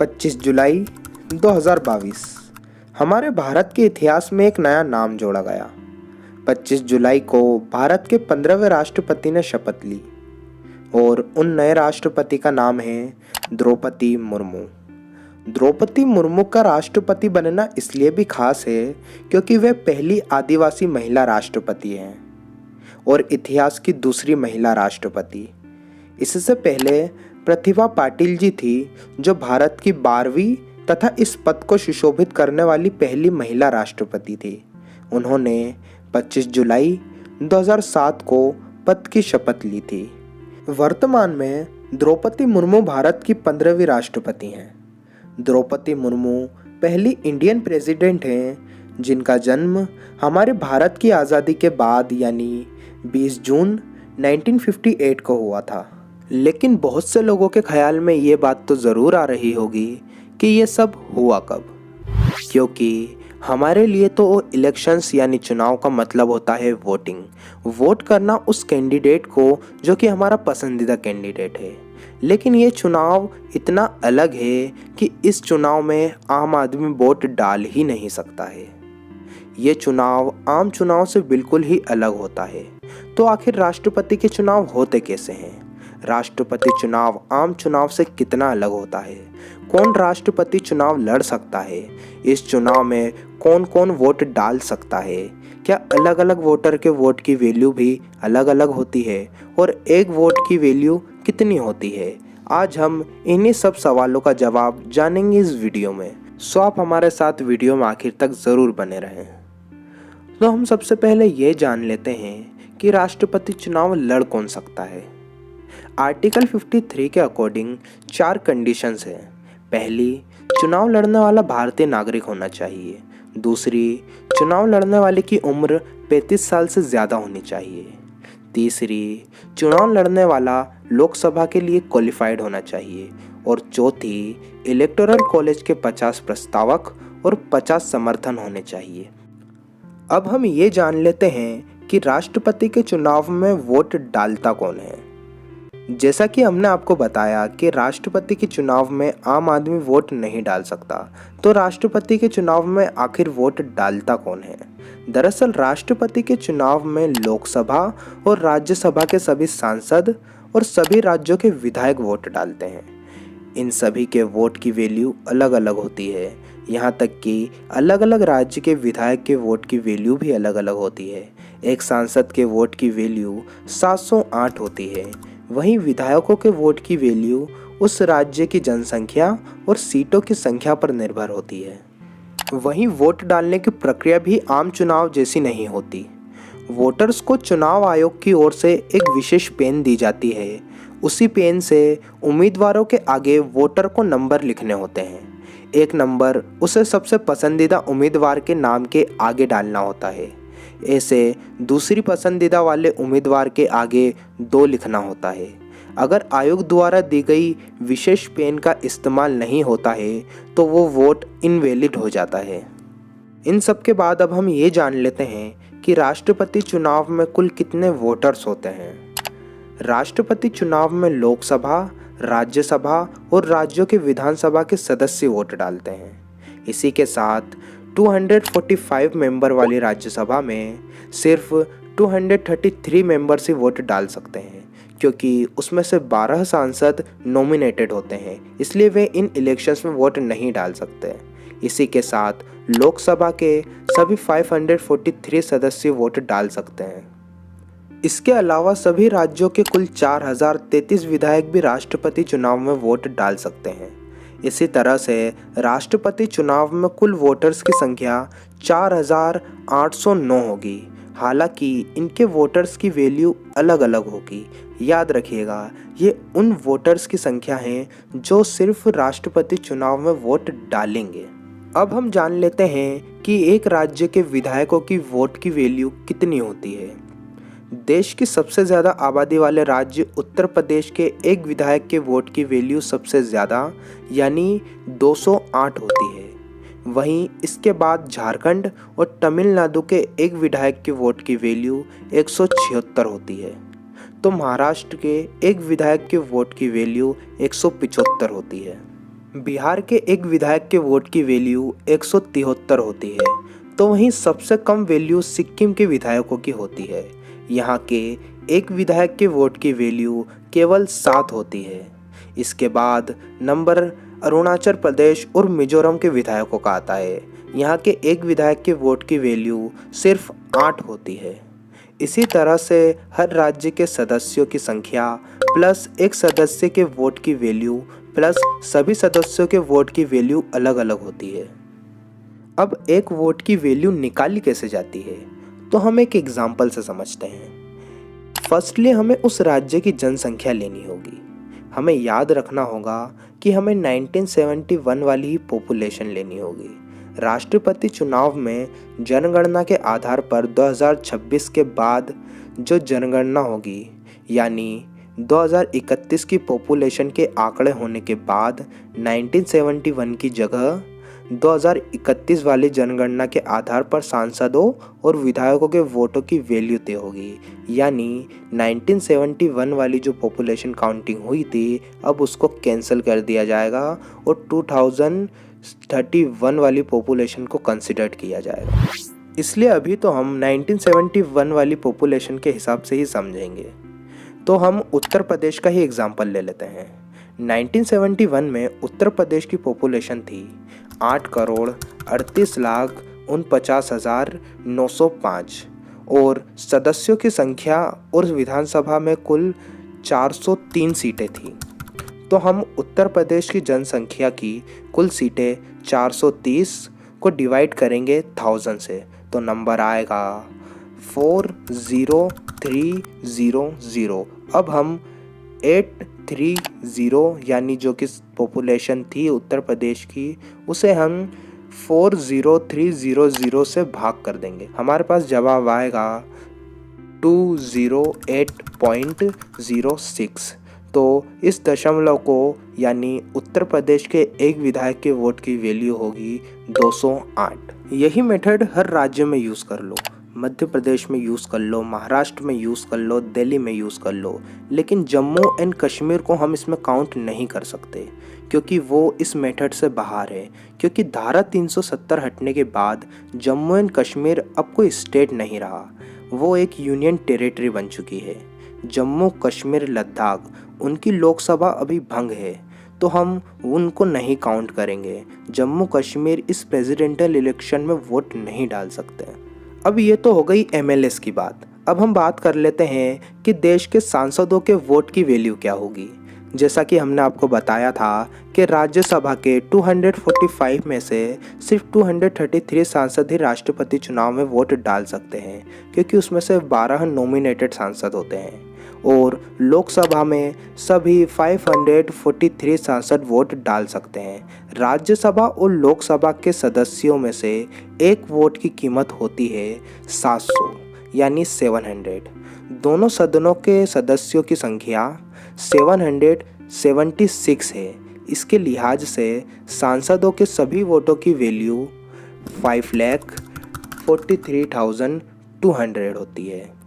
25 जुलाई 2022 हमारे भारत के इतिहास में एक नया नाम जोड़ा गया। 25 जुलाई को भारत के 15वें राष्ट्रपति ने शपथ ली और उन नए राष्ट्रपति का नाम है द्रौपदी मुर्मू। द्रौपदी मुर्मू का राष्ट्रपति बनना इसलिए भी खास है क्योंकि वह पहली आदिवासी महिला राष्ट्रपति हैं और इतिहास की दूसरी महिला राष्ट्रपति। इससे पहले प्रतिभा पाटिल जी थी जो भारत की 12वीं तथा इस पद को सुशोभित करने वाली पहली महिला राष्ट्रपति थी। उन्होंने 25 जुलाई 2007 को पद की शपथ ली थी। वर्तमान में द्रौपदी मुर्मू भारत की 15वीं राष्ट्रपति हैं। द्रौपदी मुर्मू पहली इंडियन प्रेसिडेंट हैं जिनका जन्म हमारे भारत की आज़ादी के बाद यानी 20 जून 1958 को हुआ था। लेकिन बहुत से लोगों के ख्याल में ये बात तो ज़रूर आ रही होगी कि ये सब हुआ कब, क्योंकि हमारे लिए तो इलेक्शंस यानी चुनाव का मतलब होता है वोटिंग, वोट करना उस कैंडिडेट को जो कि हमारा पसंदीदा कैंडिडेट है। लेकिन ये चुनाव इतना अलग है कि इस चुनाव में आम आदमी वोट डाल ही नहीं सकता है। ये चुनाव आम चुनाव से बिल्कुल ही अलग होता है। तो आखिर राष्ट्रपति के चुनाव होते कैसे हैं? राष्ट्रपति चुनाव आम चुनाव से कितना अलग होता है? कौन राष्ट्रपति चुनाव लड़ सकता है? इस चुनाव में कौन कौन वोट डाल सकता है? क्या अलग अलग वोटर के वोट की वैल्यू भी अलग अलग होती है और एक वोट की वैल्यू कितनी होती है? आज हम इन्हीं सब सवालों का जवाब जानेंगे इस वीडियो में। सो आप हमारे साथ वीडियो में आखिर तक ज़रूर बने रहें। तो हम सबसे पहले ये जान लेते हैं कि राष्ट्रपति चुनाव लड़ कौन सकता है। आर्टिकल 53 के अकॉर्डिंग 4 कंडीशंस हैं। पहली, चुनाव लड़ने वाला भारतीय नागरिक होना चाहिए। दूसरी, चुनाव लड़ने वाले की उम्र 35 साल से ज़्यादा होनी चाहिए। तीसरी, चुनाव लड़ने वाला लोकसभा के लिए क्वालिफाइड होना चाहिए। और चौथी, इलेक्टोरल कॉलेज के 50 प्रस्तावक और 50 समर्थन होने चाहिए। अब हम ये जान लेते हैं कि राष्ट्रपति के चुनाव में वोट डालता कौन है। जैसा कि हमने आपको बताया कि राष्ट्रपति के चुनाव में आम आदमी वोट नहीं डाल सकता, तो राष्ट्रपति के चुनाव में आखिर वोट डालता कौन है? दरअसल राष्ट्रपति के चुनाव में लोकसभा और राज्यसभा के सभी सांसद और सभी राज्यों के विधायक वोट डालते हैं। इन सभी के वोट की वैल्यू अलग अलग होती है। यहाँ तक कि अलग अलग राज्य के विधायक के वोट की वैल्यू भी अलग अलग होती है। एक सांसद के वोट की वैल्यू 708 होती है। वहीं विधायकों के वोट की वैल्यू उस राज्य की जनसंख्या और सीटों की संख्या पर निर्भर होती है। वहीं वोट डालने की प्रक्रिया भी आम चुनाव जैसी नहीं होती। वोटर्स को चुनाव आयोग की ओर से एक विशेष पेन दी जाती है। उसी पेन से उम्मीदवारों के आगे वोटर को नंबर लिखने होते हैं। एक नंबर उसे सबसे पसंदीदा उम्मीदवार के नाम के आगे डालना होता है। ऐसे दूसरी पसंदीदा वाले उम्मीदवार के आगे 2 लिखना होता है। अगर आयोग द्वारा दी गई विशेष पेन का इस्तेमाल नहीं होता है तो वो वोट इनवैलिड हो जाता है। इन सब के बाद अब हम ये जान लेते हैं कि राष्ट्रपति चुनाव में कुल कितने वोटर्स होते हैं। राष्ट्रपति चुनाव में लोकसभा, राज्यसभा और राज्यों के विधानसभा के सदस्य वोट डालते हैं। इसी के साथ 245 मेंबर वाली राज्यसभा में सिर्फ 233 मेंबर्स ही वोट डाल सकते हैं, क्योंकि उसमें से 12 सांसद नॉमिनेटेड होते हैं, इसलिए वे इन इलेक्शंस में वोट नहीं डाल सकते। इसी के साथ लोकसभा के सभी 543 सदस्य वोट डाल सकते हैं। इसके अलावा सभी राज्यों के कुल 4033 विधायक भी राष्ट्रपति चुनाव में वोट डाल सकते हैं। इसी तरह से राष्ट्रपति चुनाव में कुल वोटर्स की संख्या 4809 होगी। हालांकि इनके वोटर्स की वैल्यू अलग अलग होगी। याद रखिएगा, ये उन वोटर्स की संख्या है जो सिर्फ राष्ट्रपति चुनाव में वोट डालेंगे। अब हम जान लेते हैं कि एक राज्य के विधायकों की वोट की वैल्यू कितनी होती है। देश की सबसे ज़्यादा आबादी वाले राज्य उत्तर प्रदेश के एक विधायक के वोट की वैल्यू सबसे ज़्यादा यानी 208 होती है। वहीं इसके बाद झारखंड और तमिलनाडु के एक विधायक के वोट की वैल्यू 176 होती है। तो महाराष्ट्र के एक विधायक के वोट की वैल्यू 175 होती है। बिहार के एक विधायक के वोट की वैल्यू 173 होती है, तो वहीं सबसे कम वैल्यू सिक्किम के विधायकों की होती है। यहाँ के एक विधायक के वोट की वैल्यू केवल 7 होती है। इसके बाद नंबर अरुणाचल प्रदेश और मिजोरम के विधायकों का आता है। यहाँ के एक विधायक के वोट की वैल्यू सिर्फ 8 होती है। इसी तरह से हर राज्य के सदस्यों की संख्या प्लस एक सदस्य के वोट की वैल्यू प्लस सभी सदस्यों के वोट की वैल्यू अलग अलग होती है। अब एक वोट की वैल्यू निकाली कैसे जाती है, तो हम एक एग्जाम्पल से समझते हैं। फर्स्टली हमें उस राज्य की जनसंख्या लेनी होगी। हमें याद रखना होगा कि हमें 1971 वाली ही पॉपुलेशन लेनी होगी। राष्ट्रपति चुनाव में जनगणना के आधार पर 2026 के बाद जो जनगणना होगी, यानी 2031 की पॉपुलेशन के आंकड़े होने के बाद 1971 की जगह 2031 वाली जनगणना के आधार पर सांसदों और विधायकों के वोटों की वैल्यू तय होगी। यानी 1971 वाली जो पॉपुलेशन काउंटिंग हुई थी, अब उसको कैंसिल कर दिया जाएगा और 2031 वाली पॉपुलेशन को कंसिडर किया जाएगा। इसलिए अभी तो हम 1971 वाली पॉपुलेशन के हिसाब से ही समझेंगे। तो हम उत्तर प्रदेश का ही एग्जाम्पल ले लेते हैं। 1971 में उत्तर प्रदेश की पॉपुलेशन थी 8,38,49,905 और सदस्यों की संख्या और विधानसभा में कुल 403 सीटें थी। तो हम उत्तर प्रदेश की जनसंख्या की कुल सीटें 430 को डिवाइड करेंगे 1000 से, तो नंबर आएगा 40300। अब हम 830 यानी जो कि पॉपुलेशन थी उत्तर प्रदेश की, उसे हम 40300 से भाग कर देंगे। हमारे पास जवाब आएगा 208.06। तो इस दशमलव को यानी उत्तर प्रदेश के एक विधायक के वोट की वैल्यू होगी 208। यही मेथड हर राज्य में यूज़ कर लो। मध्य प्रदेश में यूज़ कर लो, महाराष्ट्र में यूज़ कर लो, दिल्ली में यूज़ कर लो, लेकिन जम्मू एंड कश्मीर को हम इसमें काउंट नहीं कर सकते क्योंकि वो इस मेथड से बाहर है। क्योंकि धारा 370 हटने के बाद जम्मू एंड कश्मीर अब कोई स्टेट नहीं रहा, वो एक यूनियन टेरिटरी बन चुकी है। जम्मू कश्मीर लद्दाख उनकी लोकसभा अभी भंग है, तो हम उनको नहीं काउंट करेंगे। जम्मू कश्मीर इस प्रेसिडेंशियल इलेक्शन में वोट नहीं डाल सकते। अब ये तो हो गई एमएलएस की बात। अब हम बात कर लेते हैं कि देश के सांसदों के वोट की वैल्यू क्या होगी। जैसा कि हमने आपको बताया था कि राज्यसभा के 245 में से सिर्फ 233 सांसद ही राष्ट्रपति चुनाव में वोट डाल सकते हैं, क्योंकि उसमें से 12 नॉमिनेटेड सांसद होते हैं। और लोकसभा में सभी 543 सांसद वोट डाल सकते हैं। राज्यसभा और लोकसभा के सदस्यों में से एक वोट की कीमत होती है 700 यानी 700। दोनों सदनों के सदस्यों की संख्या 776 है। इसके लिहाज से सांसदों के सभी वोटों की वैल्यू 5,43,200 होती है।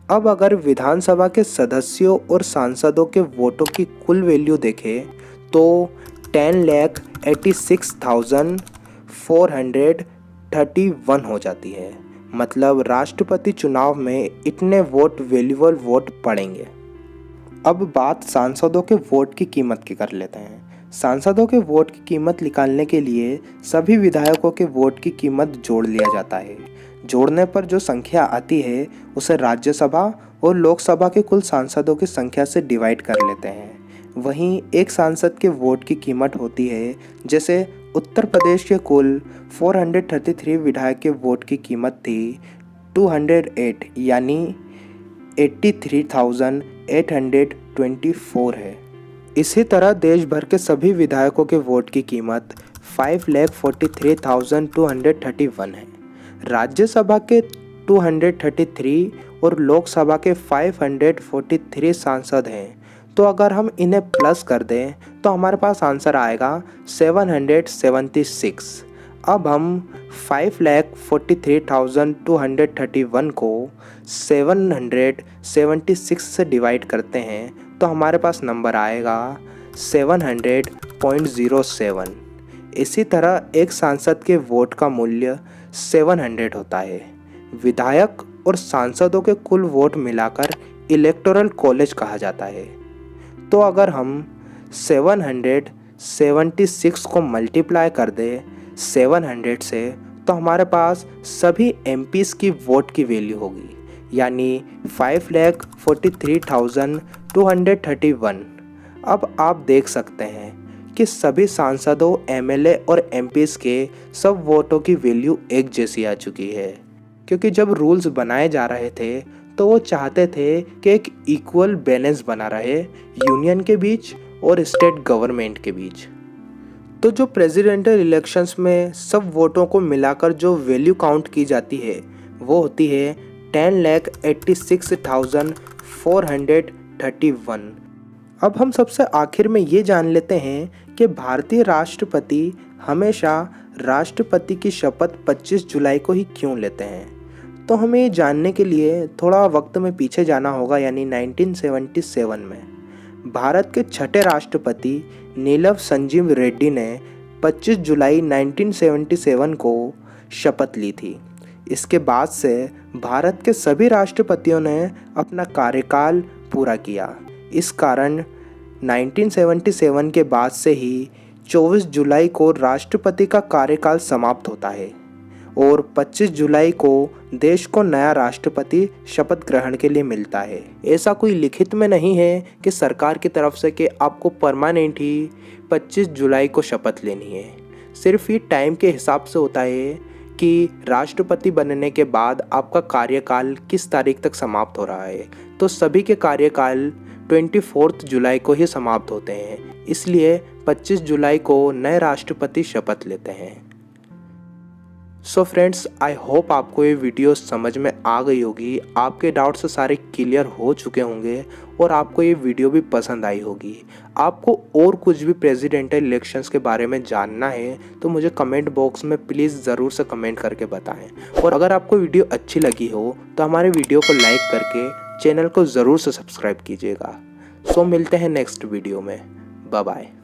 अब अगर विधानसभा के सदस्यों और सांसदों के वोटों की कुल वैल्यू देखें तो 10,86,431 हो जाती है। मतलब राष्ट्रपति चुनाव में इतने वोट वैल्यूएबल वोट पड़ेंगे। अब बात सांसदों के वोट की कीमत की कर लेते हैं। सांसदों के वोट की कीमत निकालने के लिए सभी विधायकों के वोट की कीमत जोड़ लिया जाता है। जोड़ने पर जो संख्या आती है उसे राज्यसभा और लोकसभा के कुल सांसदों की संख्या से डिवाइड कर लेते हैं। वहीं एक सांसद के वोट की कीमत होती है, जैसे उत्तर प्रदेश के कुल 433 विधायक के वोट की कीमत थी 208 यानी 83,824 है। इसी तरह देश भर के सभी विधायकों के वोट की कीमत 5,43,231 है। राज्यसभा के 233 और लोकसभा के 543 सांसद हैं, तो अगर हम इन्हें प्लस कर दें तो हमारे पास आंसर आएगा 776। अब हम 5,43,231 को 776 से डिवाइड करते हैं तो हमारे पास नंबर आएगा 700.07। इसी तरह एक सांसद के वोट का मूल्य 700 होता है। विधायक और सांसदों के कुल वोट मिलाकर इलेक्टोरल कॉलेज कहा जाता है। तो अगर हम 776 को मल्टीप्लाई कर दें 700 से, तो हमारे पास सभी एमपीज़ की वोट की वैल्यू होगी, यानी 5,43,231। अब आप देख सकते हैं कि सभी सांसदों, एमएलए और एमपीज़ के सब वोटों की वैल्यू एक जैसी आ चुकी है, क्योंकि जब रूल्स बनाए जा रहे थे तो वो चाहते थे कि एक इक्वल बैलेंस बना रहे यूनियन के बीच और स्टेट गवर्नमेंट के बीच। तो जो प्रेसिडेंशियल इलेक्शंस में सब वोटों को मिलाकर जो वैल्यू काउंट की जाती है वो होती है 10,86,431। अब हम सबसे आखिर में ये जान लेते हैं कि भारतीय राष्ट्रपति हमेशा राष्ट्रपति की शपथ 25 जुलाई को ही क्यों लेते हैं। तो हमें ये जानने के लिए थोड़ा वक्त में पीछे जाना होगा, यानी 1977 में भारत के छठे राष्ट्रपति नीलम संजीव रेड्डी ने 25 जुलाई 1977 को शपथ ली थी। इसके बाद से भारत के सभी राष्ट्रपतियों ने अपना कार्यकाल पूरा किया। इस कारण 1977 के बाद से ही 24 जुलाई को राष्ट्रपति का कार्यकाल समाप्त होता है और 25 जुलाई को देश को नया राष्ट्रपति शपथ ग्रहण के लिए मिलता है। ऐसा कोई लिखित में नहीं है कि सरकार की तरफ से कि आपको परमानेंट ही 25 जुलाई को शपथ लेनी है। सिर्फ ये टाइम के हिसाब से होता है कि राष्ट्रपति बनने के बाद आपका कार्यकाल किस तारीख तक समाप्त हो रहा है। तो सभी के कार्यकाल 24 जुलाई को ही समाप्त होते हैं, इसलिए 25 जुलाई को नए राष्ट्रपति शपथ लेते हैं। सो फ्रेंड्स, आई होप आपको ये वीडियो समझ में आ गई होगी, आपके डाउट्स सारे क्लियर हो चुके होंगे और आपको ये वीडियो भी पसंद आई होगी। आपको और कुछ भी प्रेसिडेंशियल इलेक्शंस के बारे में जानना है तो मुझे कमेंट बॉक्स में प्लीज़ ज़रूर से कमेंट करके बताएं। और अगर आपको वीडियो अच्छी लगी हो तो हमारे वीडियो को लाइक करके चैनल को ज़रूर से सब्सक्राइब कीजिएगा। सो मिलते हैं नेक्स्ट वीडियो में। Bye bye.